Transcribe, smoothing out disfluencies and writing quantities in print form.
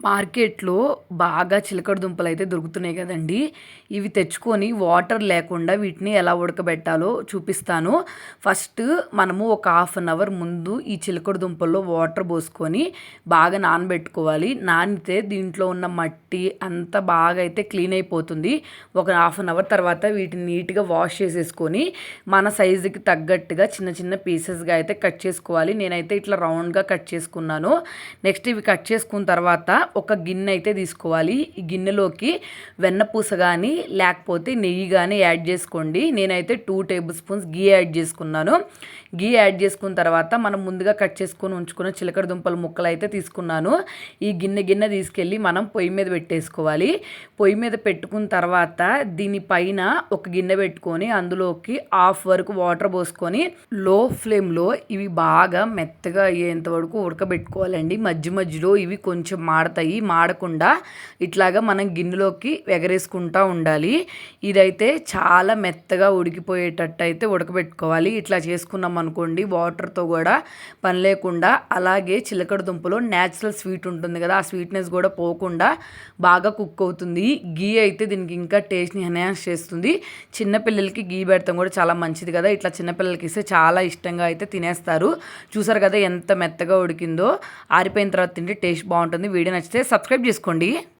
మార్కెట్‌లో బాగా చిలకడ దుంపలైతే దొరుకుతున్నాయి గదండీ! ఇవి తెచ్చుకొని వాటర్ లేకుండా వీటిని ఎలా ఉడకబెట్టాలో చూపిస్తాను. ఫస్ట్ మనము ఒక హాఫ్ అన్ అవర్ ముందు ఈ చిలకడ దుంపల్లో వాటర్ పోసుకొని బాగా నానబెట్టుకోవాలి. నానితే దీంట్లో ఉన్న మట్టి అంతా బాగా అయితే క్లీన్ అయిపోతుంది. ఒక హాఫ్ అన్ అవర్ తర్వాత వీటిని నీట్‌గా వాష్ చేసేసుకొని మన సైజుకి తగ్గట్టుగా చిన్న చిన్న పీసెస్‌గా అయితే కట్ చేసుకోవాలి. నేనైతే ఇట్లా రౌండ్‌గా కట్ చేసుకున్నాను. నెక్స్ట్ ఇవి కట్ చేసుకున్న తర్వాత ఒక గిన్నె అయితే తీసుకోవాలి. ఈ గిన్నెలోకి వెన్నపూస కానీ లేకపోతే నెయ్యి కానీ యాడ్ చేసుకోండి. నేనైతే 2 టేబుల్ స్పూన్స్ గీ యాడ్ చేసుకున్నాను. గీ యాడ్ చేసుకున్న తర్వాత మనం ముందుగా కట్ చేసుకొని ఉంచుకున్న చిలకడ దుంపల ముక్కలు అయితే తీసుకున్నాను. ఈ గిన్నె తీసుకెళ్ళి మనం పొయ్యి మీద పెట్టేసుకోవాలి. పొయ్యి మీద పెట్టుకున్న తర్వాత దీనిపైన ఒక గిన్నె పెట్టుకొని అందులోకి హాఫ్ వరకు వాటర్ పోసుకొని లో ఫ్లేమ్లో ఇవి బాగా మెత్తగా అయ్యేంత వరకు ఉడకబెట్టుకోవాలండి. మధ్యలో ఇవి కొంచెం మాడకుండా ఇట్లాగా మనం గిన్నెలోకి ఎగరేసుకుంటూ ఉండాలి. ఇదైతే చాలా మెత్తగా ఉడికిపోయేటట్టు అయితే ఉడకబెట్టుకోవాలి. ఇట్లా చేసుకున్నాం అనుకోండి వాటర్తో కూడా పని లేకుండా, అలాగే చిలకడ దుంపలో న్యాచురల్ స్వీట్ ఉంటుంది కదా, ఆ స్వీట్నెస్ కూడా పోకుండా బాగా కుక్ అవుతుంది. గీ అయితే దీనికి ఇంకా టేస్ట్ని ఎన్హాన్స్ చేస్తుంది. చిన్నపిల్లలకి గీ పెడతాం కూడా చాలా మంచిది కదా, ఇట్లా చిన్నపిల్లలకి ఇస్తే చాలా ఇష్టంగా అయితే తినేస్తారు. చూసారు కదా ఎంత మెత్తగా ఉడికిందో. ఆరిపోయిన తర్వాత తింటే టేస్ట్ బాగుంటుంది. వీడియో నచ్చితే సబ్స్క్రైబ్ చేసుకోండి.